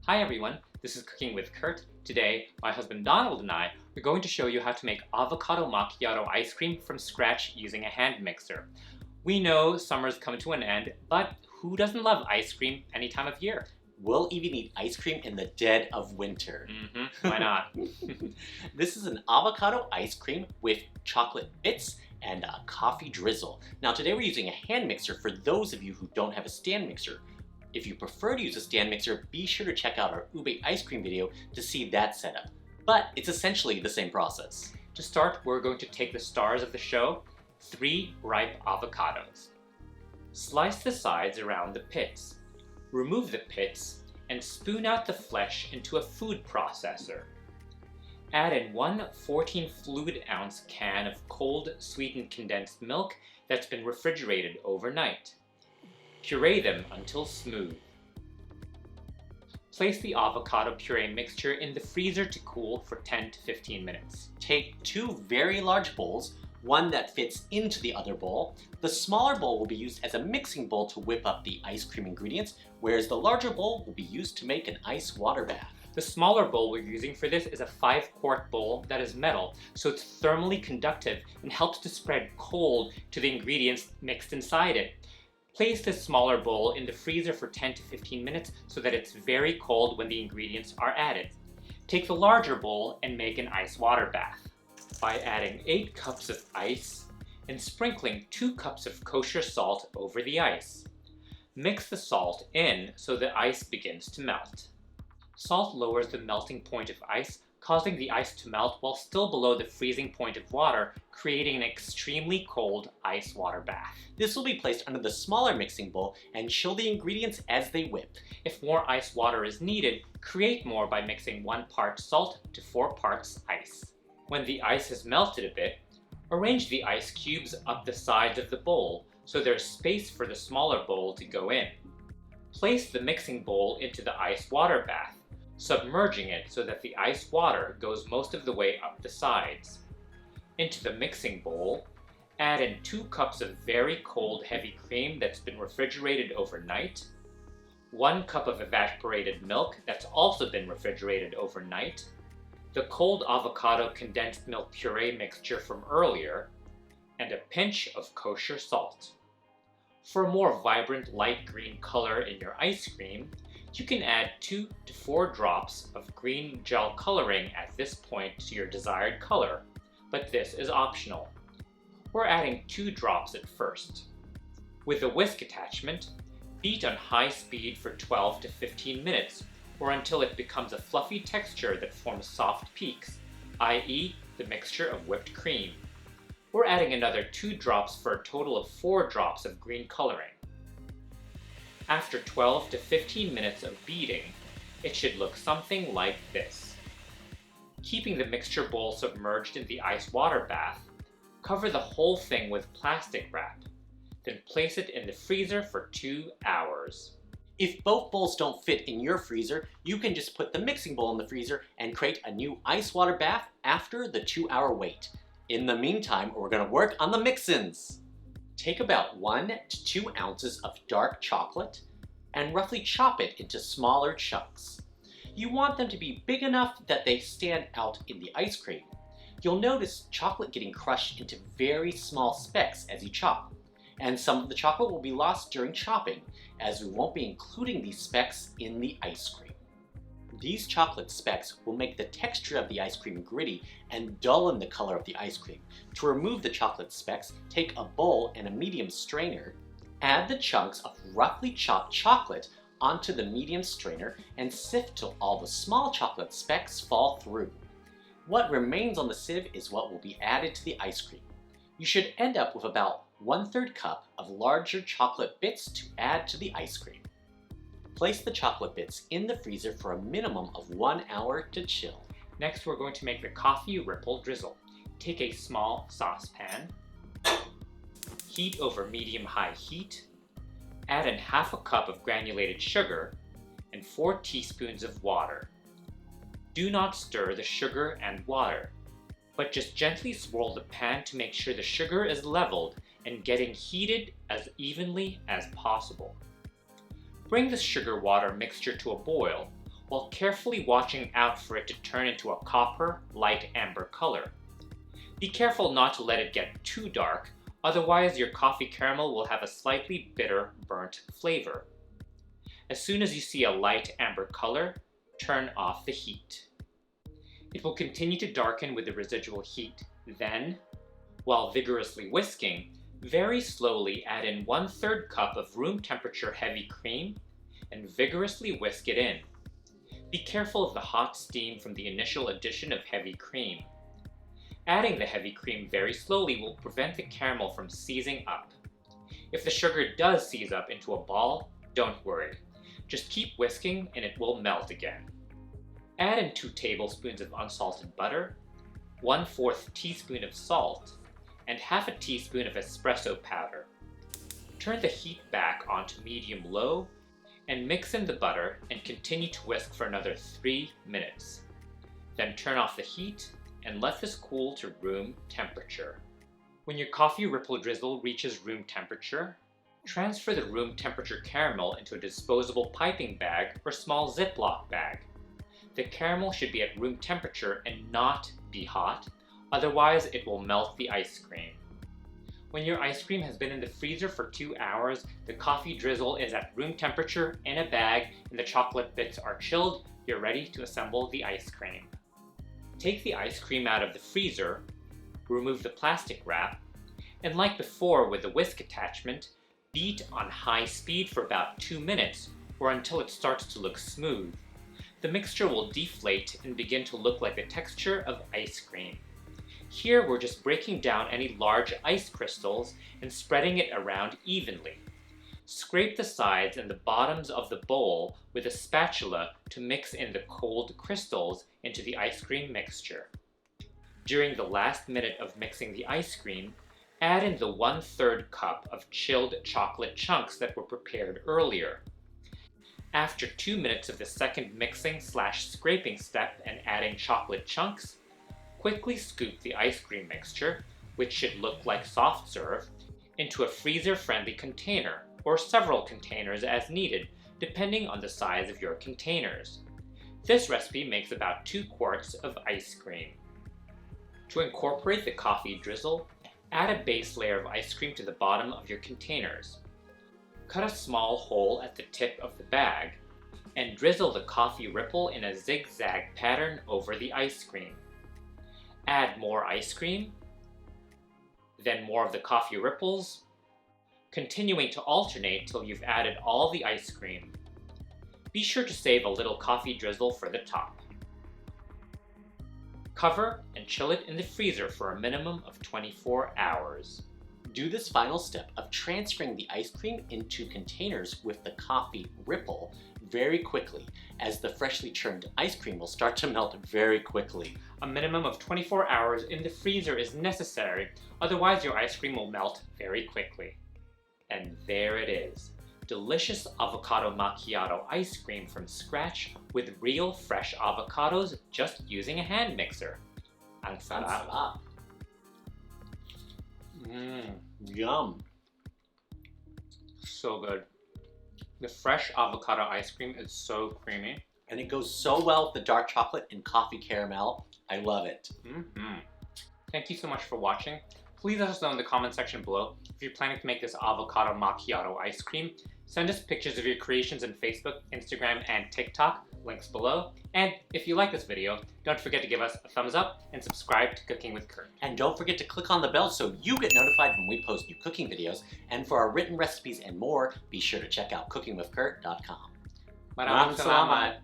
Hi everyone, this is Cooking with Kurt. Today, my husband Donald and I are going to show you how to make avocado macchiato ice cream from scratch using a hand mixer. We know summer's come to an end, but who doesn't love ice cream any time of year? We'll even eat ice cream in the dead of winter. Why not? This is an avocado ice cream with chocolate bits and a coffee drizzle. Now today we're using a hand mixer for those of you who don't have a stand mixer. If you prefer to use a stand mixer, be sure to check out our ube ice cream video to see that setup. But it's essentially the same process. To start, we're going to take the stars of the show, 3 ripe avocados. Slice the sides around the pits. Remove the pits and spoon out the flesh into a food processor. Add in 1 14 fluid ounce can of cold sweetened condensed milk that's been refrigerated overnight. Puree them until smooth. Place the avocado puree mixture in the freezer to cool for 10 to 15 minutes. Take 2 very large bowls, one that fits into the other bowl. The smaller bowl will be used as a mixing bowl to whip up the ice cream ingredients, whereas the larger bowl will be used to make an ice water bath. The smaller bowl we're using for this is a 5-quart bowl that is metal, so it's thermally conductive and helps to spread cold to the ingredients mixed inside it. Place this smaller bowl in the freezer for 10 to 15 minutes so that it's very cold when the ingredients are added. Take the larger bowl and make an ice water bath by adding 8 cups of ice and sprinkling 2 cups of kosher salt over the ice. Mix the salt in so the ice begins to melt. Salt lowers the melting point of ice, causing the ice to melt while still below the freezing point of water, creating an extremely cold ice water bath. This will be placed under the smaller mixing bowl and chill the ingredients as they whip. If more ice water is needed, create more by mixing 1 part salt to 4 parts ice. When the ice has melted a bit, arrange the ice cubes up the sides of the bowl so there's space for the smaller bowl to go in. Place the mixing bowl into the ice water bath, submerging it so that the ice water goes most of the way up the sides. Into the mixing bowl, add in 2 cups of very cold heavy cream that's been refrigerated overnight, 1 cup of evaporated milk that's also been refrigerated overnight, the cold avocado condensed milk puree mixture from earlier, and a pinch of kosher salt. For a more vibrant light green color in your ice cream, you can add 2 to 4 drops of green gel coloring at this point to your desired color, but this is optional. We're adding 2 drops at first. With a whisk attachment, beat on high speed for 12 to 15 minutes, or until it becomes a fluffy texture that forms soft peaks, i.e. the mixture of whipped cream. We're adding another 2 drops for a total of 4 drops of green coloring. After 12 to 15 minutes of beating, it should look something like this. Keeping the mixture bowl submerged in the ice water bath, cover the whole thing with plastic wrap, then place it in the freezer for 2 hours. If both bowls don't fit in your freezer, you can just put the mixing bowl in the freezer and create a new ice water bath after the 2-hour wait. In the meantime, we're going to work on the mix-ins. Take about 1 to 2 ounces of dark chocolate and roughly chop it into smaller chunks. You want them to be big enough that they stand out in the ice cream. You'll notice chocolate getting crushed into very small specks as you chop, and some of the chocolate will be lost during chopping, as we won't be including these specks in the ice cream. These chocolate specks will make the texture of the ice cream gritty and dullen the color of the ice cream. To remove the chocolate specks, take a bowl and a medium strainer, add the chunks of roughly chopped chocolate onto the medium strainer and sift till all the small chocolate specks fall through. What remains on the sieve is what will be added to the ice cream. You should end up with about 1/3 cup of larger chocolate bits to add to the ice cream. Place the chocolate bits in the freezer for a minimum of 1 hour to chill. Next, we're going to make the coffee ripple drizzle. Take a small saucepan, heat over medium-high heat, add in 1/2 cup of granulated sugar and 4 teaspoons of water. Do not stir the sugar and water, but just gently swirl the pan to make sure the sugar is leveled and getting heated as evenly as possible. Bring the sugar-water mixture to a boil while carefully watching out for it to turn into a copper, light amber color. Be careful not to let it get too dark, otherwise your coffee caramel will have a slightly bitter, burnt flavor. As soon as you see a light amber color, turn off the heat. It will continue to darken with the residual heat. Then, while vigorously whisking, very slowly add in 1/3 cup of room temperature heavy cream and vigorously whisk it in. Be careful of the hot steam from the initial addition of heavy cream. Adding the heavy cream very slowly will prevent the caramel from seizing up. If the sugar does seize up into a ball, don't worry. Just keep whisking and it will melt again. Add in 2 tablespoons of unsalted butter, 1/4 teaspoon of salt, and 1/2 teaspoon of espresso powder. Turn the heat back onto medium-low and mix in the butter and continue to whisk for another 3 minutes. Then turn off the heat and let this cool to room temperature. When your coffee ripple drizzle reaches room temperature, transfer the room temperature caramel into a disposable piping bag or small Ziploc bag. The caramel should be at room temperature and not be hot, otherwise it will melt the ice cream. When your ice cream has been in the freezer for 2 hours, the coffee drizzle is at room temperature in a bag and the chocolate bits are chilled, you're ready to assemble the ice cream. Take the ice cream out of the freezer, remove the plastic wrap, and like before with the whisk attachment, beat on high speed for about 2 minutes or until it starts to look smooth. The mixture will deflate and begin to look like the texture of ice cream. Here we're just breaking down any large ice crystals and spreading it around evenly. Scrape the sides and the bottoms of the bowl with a spatula to mix in the cold crystals into the ice cream mixture. During the last minute of mixing the ice cream, add in the 1/3 cup of chilled chocolate chunks that were prepared earlier. After 2 minutes of the second mixing/scraping step and adding chocolate chunks, quickly scoop the ice cream mixture, which should look like soft serve, into a freezer-friendly container, or several containers as needed, depending on the size of your containers. This recipe makes about 2 quarts of ice cream. To incorporate the coffee drizzle, add a base layer of ice cream to the bottom of your containers. Cut a small hole at the tip of the bag, and drizzle the coffee ripple in a zigzag pattern over the ice cream. Add more ice cream, then more of the coffee ripples, continuing to alternate till you've added all the ice cream. Be sure to save a little coffee drizzle for the top. Cover and chill it in the freezer for a minimum of 24 hours. Do this final step of transferring the ice cream into containers with the coffee ripple very quickly, as the freshly churned ice cream will start to melt very quickly. A minimum of 24 hours in the freezer is necessary, otherwise your ice cream will melt very quickly. And there it is. Delicious avocado macchiato ice cream from scratch with real fresh avocados just using a hand mixer. Ang sarap. Yum. So good. The fresh avocado ice cream is so creamy. And it goes so well with the dark chocolate and coffee caramel. I love it. Thank you so much for watching. Please let us know in the comment section below if you're planning to make this avocado macchiato ice cream. Send us pictures of your creations on Facebook, Instagram, and TikTok, links below. And if you like this video, don't forget to give us a thumbs up and subscribe to Cooking with Kurt. And don't forget to click on the bell so you get notified when we post new cooking videos. And for our written recipes and more, be sure to check out cookingwithkurt.com. Maraming salamat!